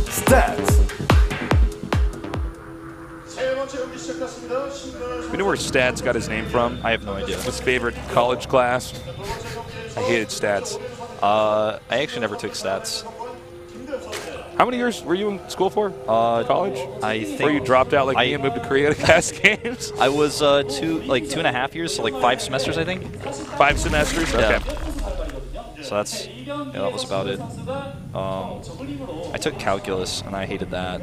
Stats. You know where Stats got his name from? I have no idea. His favorite college class? I hated Stats. I actually never took stats. How many years were you in school for? College? I think. Or you dropped out like me and moved to Korea to cast games? I was 2.5 years, so like 5 semesters, I think. 5 semesters? Okay. Yeah. So that's, that was about it. I took calculus, and I hated that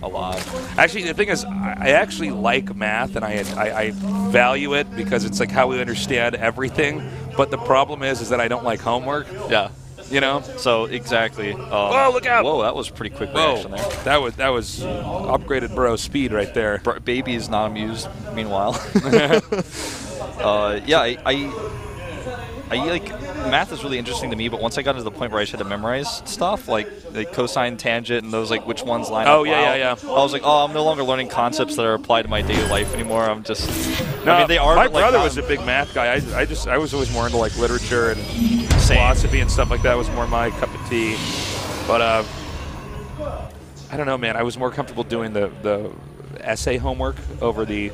a lot. Actually, the thing is, I actually like math, and I value it because it's like how we understand everything. But the problem is that I don't like homework. Yeah. You know? So, exactly. Whoa, look out! Whoa, that was pretty quick reaction there. That was upgraded bro speed right there. Baby is not amused, meanwhile. Yeah, I like, math is really interesting to me, but once I got to the point where I just had to memorize stuff, like cosine, tangent, and those, like, which ones line up. Oh, yeah. I was like, oh, I'm no longer learning concepts that are applied to my daily life anymore. I'm just, no, I mean, they are. My brother was a big math guy. I was always more into, like, literature and philosophy and stuff like that. Was more my cup of tea. But I don't know, man. I was more comfortable doing the essay homework over the.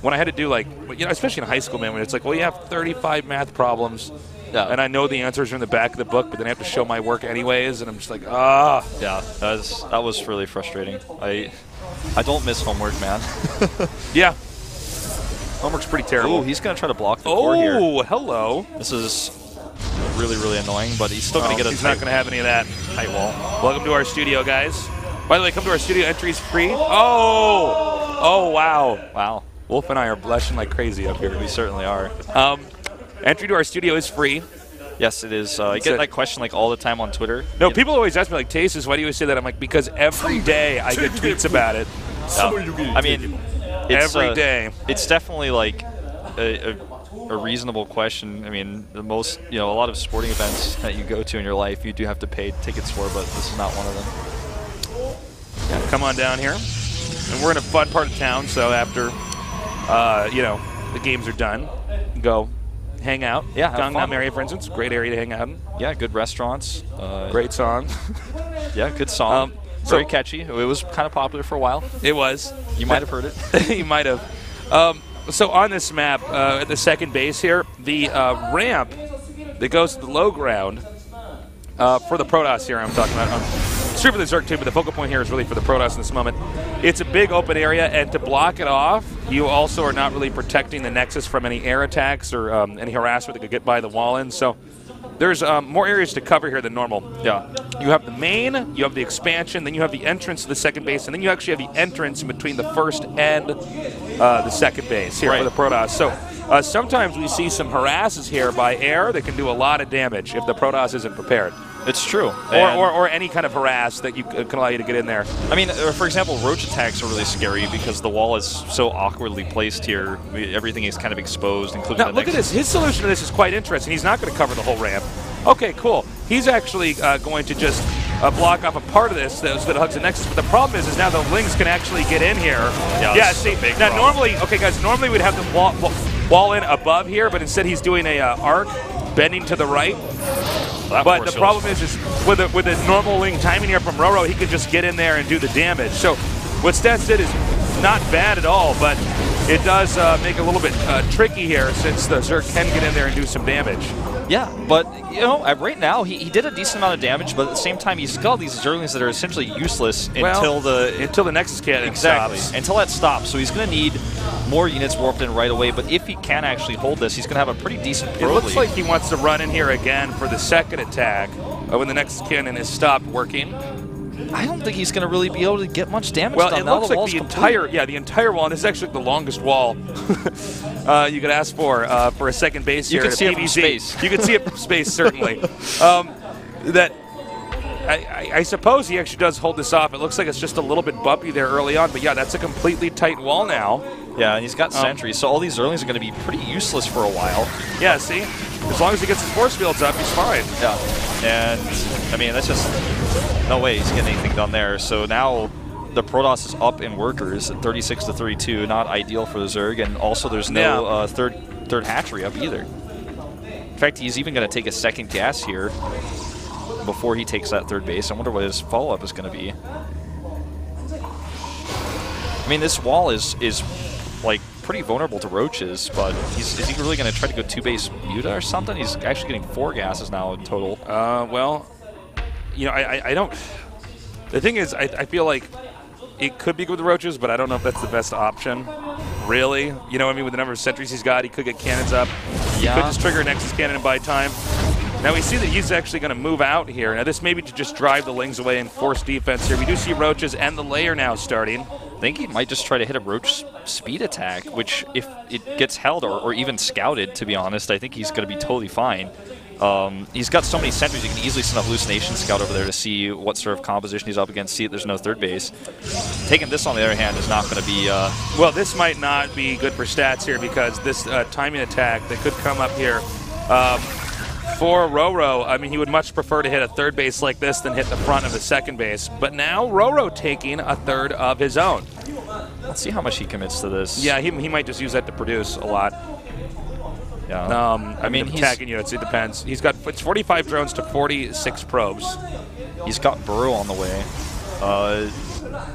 When I had to do, like, especially in high school, man, when it's like, well, you have 35 math problems, and I know the answers are in the back of the book, but then I have to show my work anyways, and I'm just like, ah. Yeah, that was really frustrating. I don't miss homework, man. Yeah. Homework's pretty terrible. Oh, he's going to try to block the core here. Oh, hello. This is really, really annoying, but he's still going to get a He's not going to have any of that. Tight wall. Welcome to our studio, guys. By the way, come to our studio. Entry is free. Oh, wow. Wow. Wolf and I are blushing like crazy up here. We certainly are. Entry to our studio is free. Yes, it is. I get that question like all the time on Twitter. No, people always ask me, like, Tasis, why do you always say that? I'm like, because every day I get tweets about it. I mean, it's, every day. It's definitely like a reasonable question. I mean, a lot of sporting events that you go to in your life, you do have to pay tickets for, but this is not one of them. Yeah, come on down here. And we're in a fun part of town, so after, the games are done, go hang out. Yeah, Gangnam area, for instance, great area to hang out in. Yeah, good restaurants. Great song. Yeah, good song. Very catchy. It was kind of popular for a while. It was. You might have heard it. You might have. So on this map, at the second base here, the ramp that goes to the low ground for the Protoss here I'm talking about. It's true for the Zerg too, but the focal point here is really for the Protoss in this moment. It's a big open area, and to block it off, you also are not really protecting the Nexus from any air attacks or any harassment that could get by the wall in. So there's more areas to cover here than normal. Yeah. You have the main, you have the expansion, then you have the entrance to the second base, and then you actually have the entrance in between the first and the second base here for the Protoss. So sometimes we see some harasses here by air that can do a lot of damage if the Protoss isn't prepared. It's true. Or any kind of harass that can allow you to get in there. I mean, for example, roach attacks are really scary because the wall is so awkwardly placed here. Everything is kind of exposed, including now, look at this. His solution to this is quite interesting. He's not going to cover the whole ramp. Okay, cool. He's actually going to just block off a part of this so that it hugs the Nexus. But the problem is now the Lings can actually get in here. Yeah, see, now normally, okay, guys, normally we'd have the wall in above here, but instead he's doing a arc bending to the right. But the problem is with a normal Ling timing here from RorO, he could just get in there and do the damage. So what Stats did is not bad at all, but it does make it a little bit tricky here since the Zerg can get in there and do some damage. Yeah, but, right now, he did a decent amount of damage, but at the same time, he's got all these Zerglings that are essentially useless until the Nexus cannon stops. Until that stops. So he's going to need more units warped in right away, but if he can actually hold this, he's going to have a pretty decent pro lead. It looks like he wants to run in here again for the second attack when the Nexus cannon has stopped working. I don't think he's going to really be able to get much damage done. Well, it looks like the entire wall, and this is actually the longest wall you could ask for a second base here. You can see it from space. You can see it from space, certainly. I suppose he actually does hold this off. It looks like it's just a little bit bumpy there early on, but yeah, that's a completely tight wall now. Yeah, and he's got sentries, so all these Zerglings are going to be pretty useless for a while. Yeah, see? As long as he gets his force fields up, he's fine. Yeah, and, I mean, that's just no way he's getting anything done there. So now the Protoss is up in workers at 36 to 32, not ideal for the Zerg, and also there's no third hatchery up either. In fact, he's even going to take a second gas here. before he takes that third base. I wonder what his follow-up is going to be. I mean, this wall is like pretty vulnerable to roaches, but is he really going to try to go 2-base Muta or something? He's actually getting 4 gases now in total. Well, you know, I don't. The thing is, I feel like it could be good with the roaches, but I don't know if that's the best option. Really, you know what I mean? With the number of sentries he's got, he could get cannons up. He could just trigger a Nexus cannon and buy time. Now we see that he's actually going to move out here. Now this may be to just drive the Lings away and force defense here. We do see roaches and the layer now starting. I think he might just try to hit a roach speed attack, which if it gets held or even scouted, to be honest, I think he's going to be totally fine. He's got so many sentries, you can easily send a hallucination scout over there to see what sort of composition he's up against, see that there's no third base. Taking this, on the other hand, is not going to be... Well, this might not be good for stats here because this timing attack that could come up here for RorO, I mean, he would much prefer to hit a third base like this than hit the front of the second base. But now RorO taking a third of his own. Let's see how much he commits to this. Yeah, he might just use that to produce a lot. Yeah. I mean, attacking units, it depends. He's got 45 drones to 46 probes. He's got RorO on the way.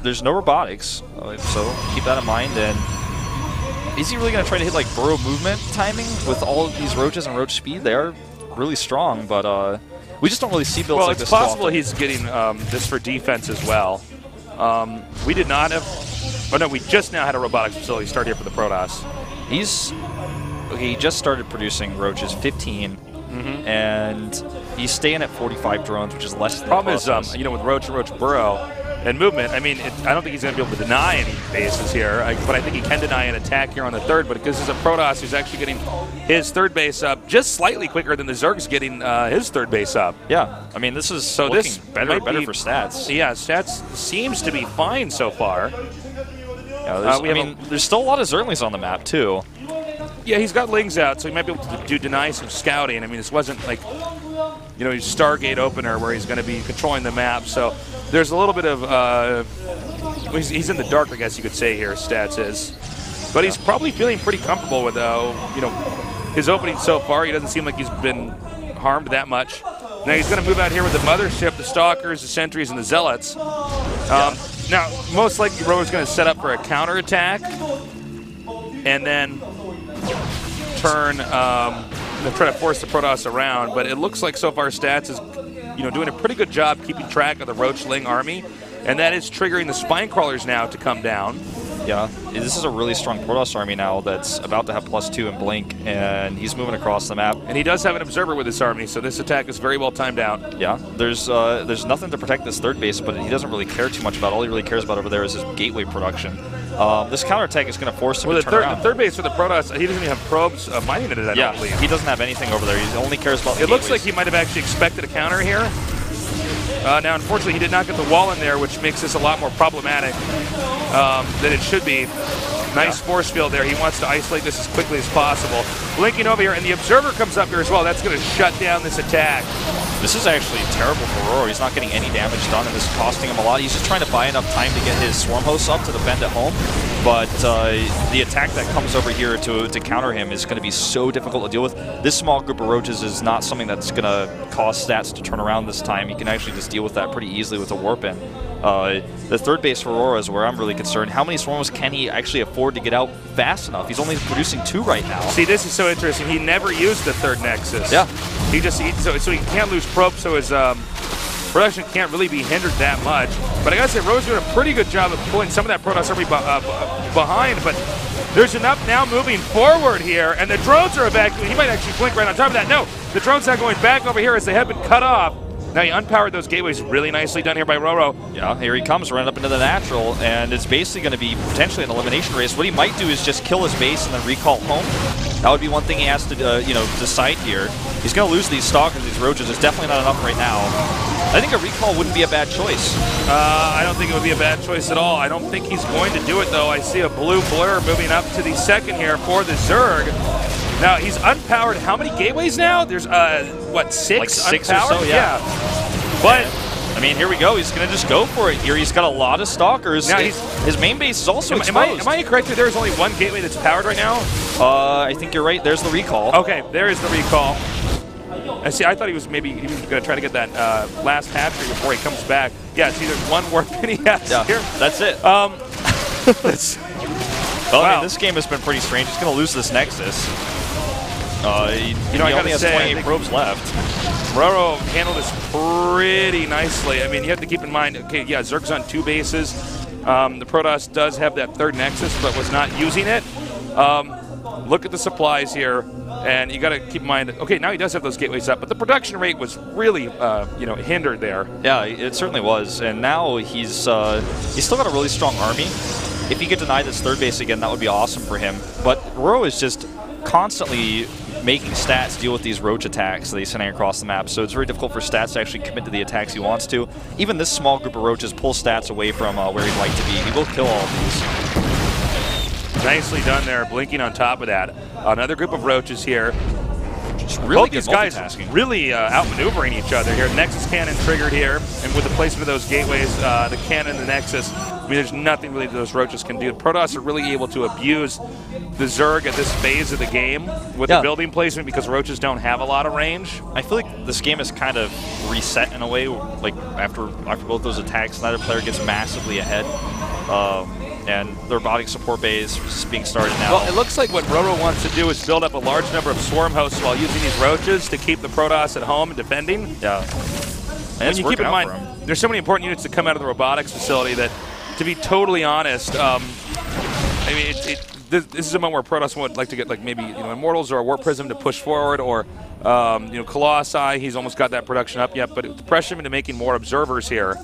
There's no robotics, so keep that in mind. And is he really going to try to hit like RorO movement timing with all of these roaches and roach speed? They are really strong, but we just don't really see builds like this. Well, it's possible he's getting this for defense as well. We did not have... Oh, no, we just now had a robotics facility start here for the Protoss. He just started producing roaches, 15, and he's staying at 45 drones, which is less than the problem is, you know, with roach and roach burrow and movement, I mean, I don't think he's going to be able to deny any bases here, but I think he can deny an attack here on the third, but because this is a Protoss who's actually getting his third base up just slightly quicker than the Zerg's getting his third base up. Yeah, I mean, this is looking better for stats. Yeah, stats seems to be fine so far. Yeah, there's still a lot of Zerglings on the map, too. Yeah, he's got Lings out, so he might be able to deny some scouting. I mean, this wasn't like, you know, Stargate opener where he's going to be controlling the map. So there's a little bit of, he's in the dark, I guess you could say here, stats is. But he's probably feeling pretty comfortable with, you know, his opening so far. He doesn't seem like he's been harmed that much. Now he's going to move out here with the Mothership, the Stalkers, the Sentries, and the Zealots. Now, most likely, RorO's going to set up for a counterattack. And then turn, try to force the Protoss around, but it looks like so far Stats is, you know, doing a pretty good job keeping track of the Roach-Ling army, and that is triggering the Spine Crawlers now to come down. Yeah, this is a really strong Protoss army now that's about to have +2 in Blink, and he's moving across the map. And he does have an Observer with this army, so this attack is very well timed out. Yeah, there's nothing to protect this third base, but he doesn't really care too much about. All he really cares about over there is his gateway production. This counterattack is going to force him to turn around. The third base for the Protoss, he doesn't even have probes mining it, I don't believe. He doesn't have anything over there. He only cares about the It looks like he might have actually expected a counter here. Now, unfortunately, he did not get the wall in there, which makes this a lot more problematic than it should be. Nice force field there. He wants to isolate this as quickly as possible. Blinking over here, and the Observer comes up here as well. That's going to shut down this attack. This is actually terrible for RorO. He's not getting any damage done, and this is costing him a lot. He's just trying to buy enough time to get his Swarm hosts up to defend at home. But the attack that comes over here to counter him is going to be so difficult to deal with. This small group of roaches is not something that's going to cause stats to turn around this time. He can actually just deal with that pretty easily with a Warp In. The third base for RorO is where I'm really concerned. How many Swarms can he actually afford to get out fast enough? He's only producing 2 right now. See, this is so interesting. He never used the third Nexus. Yeah. So he can't lose probe, so his production can't really be hindered that much. But I gotta say, RorO's doing a pretty good job of pulling some of that Protoss army behind, but there's enough now moving forward here, and the drones are evacuating. He might actually blink right on top of that. No, the drone's now going back over here as they have been cut off. Now he unpowered those gateways, really nicely done here by RorO. Yeah, here he comes, running up into the natural, and it's basically going to be potentially an elimination race. What he might do is just kill his base and then recall home. That would be one thing he has to, decide here. He's going to lose these Stalkers, these Roaches. It's definitely not enough right now. I think a recall wouldn't be a bad choice. I don't think it would be a bad choice at all. I don't think he's going to do it, though. I see a blue blur moving up to the second here for the Zerg. Now, he's unpowered how many gateways now? There's, what, 6? Like 6 unpowered? or so, yeah. But, I mean, here we go. He's going to just go for it here. He's got a lot of Stalkers. Now his main base is also exposed. Am I correct that there's only one gateway that's powered right now? I think you're right. There's the recall. Okay, there is the recall. And see, I thought he was going to try to get that last hatchery before he comes back. Yeah, see, there's one warp pin he has here. That's it. Well, I mean, this game has been pretty strange. He's going to lose this Nexus. I only has 28 probes left. RorO handled this pretty nicely. I mean, you have to keep in mind, okay, yeah, Zerg's on 2 bases. The Protoss does have that 3rd Nexus, but was not using it. Look at the supplies here, and you got to keep in mind, okay, now he does have those gateways up, but the production rate was really, hindered there. Yeah, it certainly was, and now he's still got a really strong army. If he could deny this 3rd base again, that would be awesome for him. But RorO is just constantly making Stats deal with these roach attacks that he's sending across the map, so it's very difficult for Stats to actually commit to the attacks he wants to. Even this small group of roaches pull Stats away from where he'd like to be. He will kill all of these. Nicely done there, blinking on top of that. Another group of roaches here. Just really Both these guys really outmaneuvering each other here. Nexus cannon triggered here, and with the placement of those gateways, the cannon and the Nexus, I mean, there's nothing really those roaches can do. The Protoss are really able to abuse the Zerg at this phase of the game with the building placement because roaches don't have a lot of range. I feel like this game is kind of reset in a way. Like after both those attacks, neither player gets massively ahead. And their robotic support base is being started now. Well, it looks like what RorO wants to do is build up a large number of swarm hosts while using these roaches to keep the Protoss at home and defending. Yeah. And when you keep in mind, there's so many important units that come out of the robotics facility that, to be totally honest, I mean, this is a moment where Protoss would like to get, like, maybe Immortals or a Warp Prism to push forward, or Colossi. He's almost got that production up yet, but to pressure him into making more observers here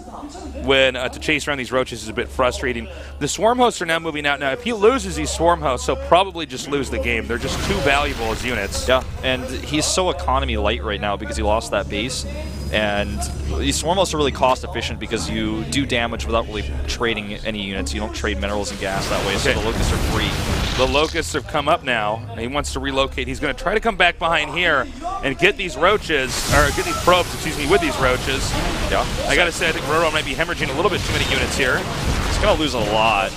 when to chase around these roaches is a bit frustrating. The swarm hosts are now moving out. Now, if he loses these swarm hosts, he'll probably just lose the game. They're just too valuable as units. Yeah, and he's so economy light right now because he lost that base. And these swarm hosts are really cost efficient because you do damage without really trading any units. You don't trade minerals and gas that way, so the locusts are free. The locusts have come up now, and he wants to relocate. He's going to try to come back behind here and get these roaches, or get these probes, excuse me, with these roaches. Yeah. I got to say, I think RorO might be hemorrhaging a little bit too many units here. He's going to lose a lot,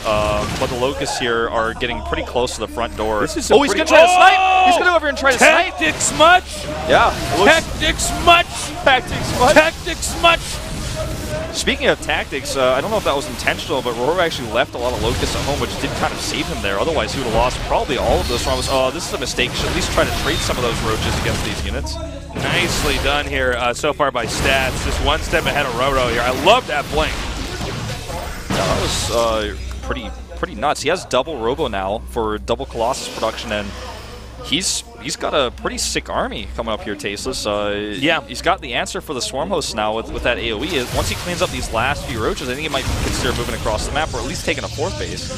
but the locusts here are getting pretty close to the front door. This is he's going to try to snipe! He's going to go over here and try to snipe! Tactics much! Yeah. Tactics much! Tactics much! Tactics much! Speaking of tactics, I don't know if that was intentional, but RorO actually left a lot of locusts at home, which did kind of save him there. Otherwise, he would have lost probably all of those farms. Oh, this is a mistake. He should at least try to trade some of those roaches against these units. Nicely done here so far by Stats. Just one step ahead of RorO here. I love that blink. Yeah, that was pretty nuts. He has double Robo now for double Colossus production, and he's got a pretty sick army coming up here, Tasteless. Yeah. He's got the answer for the swarm hosts now with that AoE. Once he cleans up these last few roaches, I think he might consider moving across the map, or at least taking a 4th base.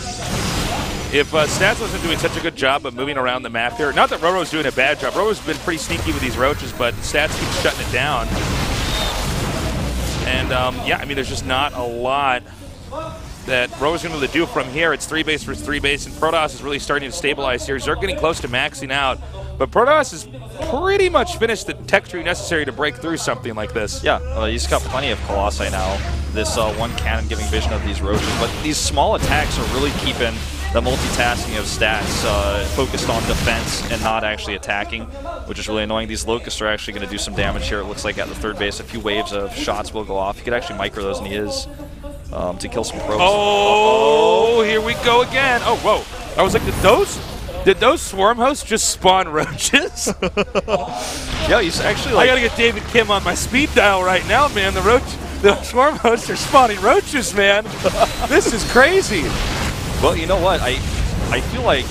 If Stats wasn't doing such a good job of moving around the map here, not that RorO's doing a bad job. RorO's been pretty sneaky with these roaches, but Stats keeps shutting it down. And, yeah, I mean, there's just not a lot that RorO's going to be able to do from here. It's 3 base versus 3 base, and Protoss is really starting to stabilize here. Zerg getting close to maxing out, but Protoss has pretty much finished the tech tree necessary to break through something like this. Yeah, he's got plenty of Colossi now. This one cannon giving vision of these roaches, but these small attacks are really keeping the multitasking of Stats focused on defense and not actually attacking, which is really annoying. These locusts are actually going to do some damage here. It looks like at the 3rd base, a few waves of shots will go off. He could actually micro those, and he is. To kill some probes. Oh, here we go again. Oh, whoa. I was like, did those swarm hosts just spawn roaches? Yeah, he's actually like... I gotta get David Kim on my speed dial right now, man. The swarm hosts are spawning roaches, man. This is crazy. Well, you know what? I feel like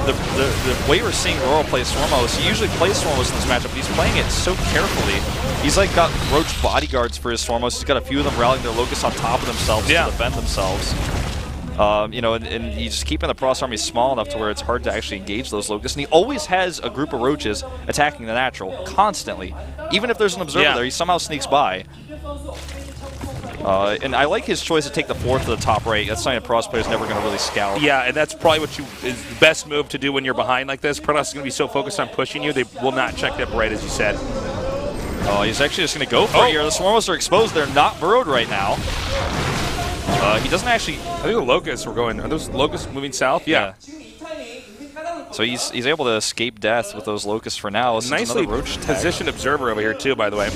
the way we're seeing RorO play swarm hosts, he usually plays swarm hosts in this matchup, but he's playing it so carefully. He's like got roach bodyguards for his swarm hosts. He's got a few of them rallying their locusts on top of themselves to defend themselves. And he's keeping the Protoss army small enough to where it's hard to actually engage those locusts. And he always has a group of roaches attacking the natural, constantly. Even if there's an observer there, he somehow sneaks by. And I like his choice to take the 4th to the top right. That's something a Protoss player is never going to really scout. Yeah, and that's probably what is the best move to do when you're behind like this. Protoss is going to be so focused on pushing you, they will not check that right, as you said. Oh, he's actually just going to go for it here. The swarm hosts are exposed. They're not burrowed right now. He doesn't actually... I think the locusts were going... Are those locusts moving south? Yeah. So he's able to escape death with those locusts for now. Nicely positioned observer over here too, by the way.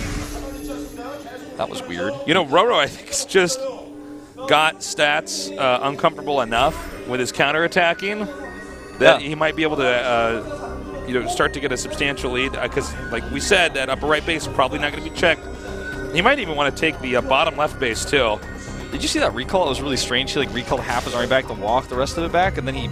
That was weird. You know, RorO, I think, has just got stats uncomfortable enough with his counterattacking that he might be able to, you know, start to get a substantial lead. Because, like we said, that upper right base is probably not going to be checked. He might even want to take the bottom left base too. Did you see that recall? It was really strange. He like recalled half his army back to walk the rest of it back, and then he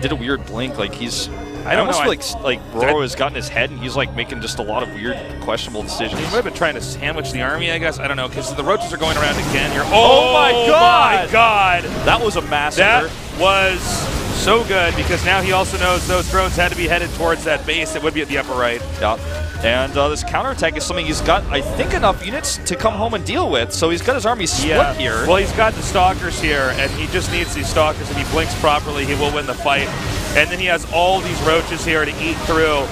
did a weird blink. Like he's, I almost feel like RorO has gotten his head, and he's like making just a lot of weird, questionable decisions. He might have been trying to sandwich the army, I guess. I don't know, because the roaches are going around again here. Oh my God! My God! That was a massacre. That was so good, because now he also knows those drones had to be headed towards that base that would be at the upper right. Yeah. And this counterattack is something he's got, I think, enough units to come home and deal with. So he's got his army split here. Well, he's got the Stalkers here, and he just needs these Stalkers. If he blinks properly, he will win the fight. And then he has all these roaches here to eat through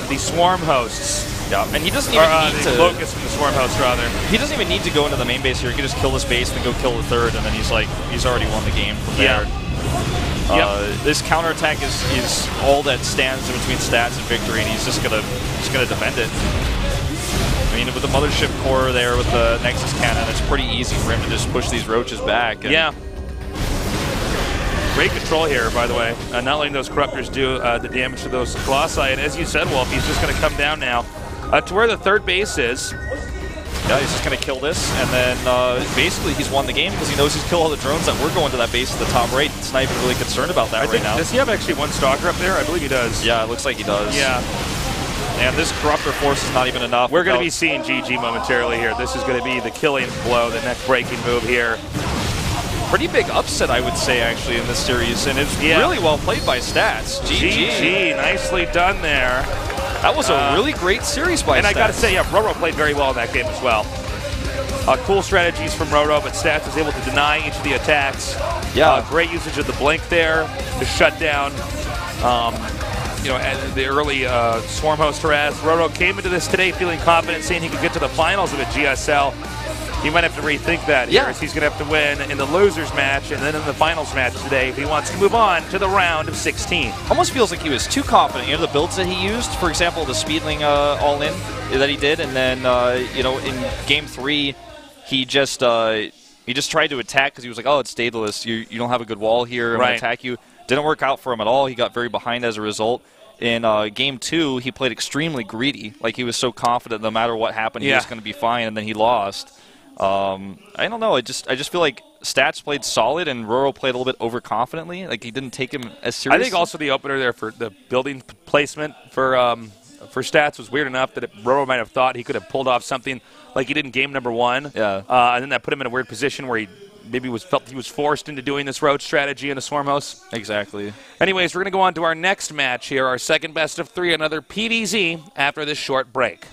the Swarm hosts. Yeah, and he doesn't even need to... Locusts from the Swarm host, rather. He doesn't even need to go into the main base here. He can just kill this base and then go kill the third, and then he's like, he's already won the game from there. This counterattack is all that stands in between stats and victory, and he's just gonna defend it. I mean, with the mothership core there, with the Nexus cannon, it's pretty easy for him to just push these roaches back. And great control here, by the way. Not letting those corruptors do the damage to those colossi, and as you said, Wolf, he's just gonna come down now to where the third base is. Yeah, he's just going to kill this, and then basically he's won the game because he knows he's killed all the drones that were going to that base at the top right. He's not even really concerned about that right now. Does he have actually one Stalker up there? I believe he does. Yeah, it looks like he does. Yeah. And this Corruptor force is not even enough. We're going to be seeing GG momentarily here. This is going to be the killing blow, the neck-breaking move here. Pretty big upset, I would say, actually, in this series, and it's really well played by Stats. GG. Nicely done there. That was a really great series by Stats. And I got to say, RorO played very well in that game as well. Cool strategies from RorO, but Stats was able to deny each of the attacks. Yeah. Great usage of the blink there to shut down you know, the early Swarm host harass. RorO came into this today feeling confident, saying he could get to the finals of a GSL. He might have to rethink that here, as he's going to have to win in the losers match and then in the finals match today if he wants to move on to the round of 16. Almost feels like he was too confident. You know, the builds that he used, for example, the Speedling all-in that he did, and then, you know, in Game 3, he just tried to attack because he was like, oh, it's Daedalus. You don't have a good wall here. I'm going to attack you. Didn't work out for him at all. He got very behind as a result. In Game 2, he played extremely greedy. Like, he was so confident no matter what happened, he was going to be fine, and then he lost. I don't know. I just feel like Stats played solid and RorO played a little bit overconfidently. Like he didn't take him as seriously. I think also the opener there for the building placement for Stats was weird enough that RorO might have thought he could have pulled off something like he did in game number 1. Yeah. And then that put him in a weird position where he maybe felt he was forced into doing this roach strategy in a Swarm host. Exactly. Anyways, we're going to go on to our next match here, our second best of 3, another PDZ after this short break.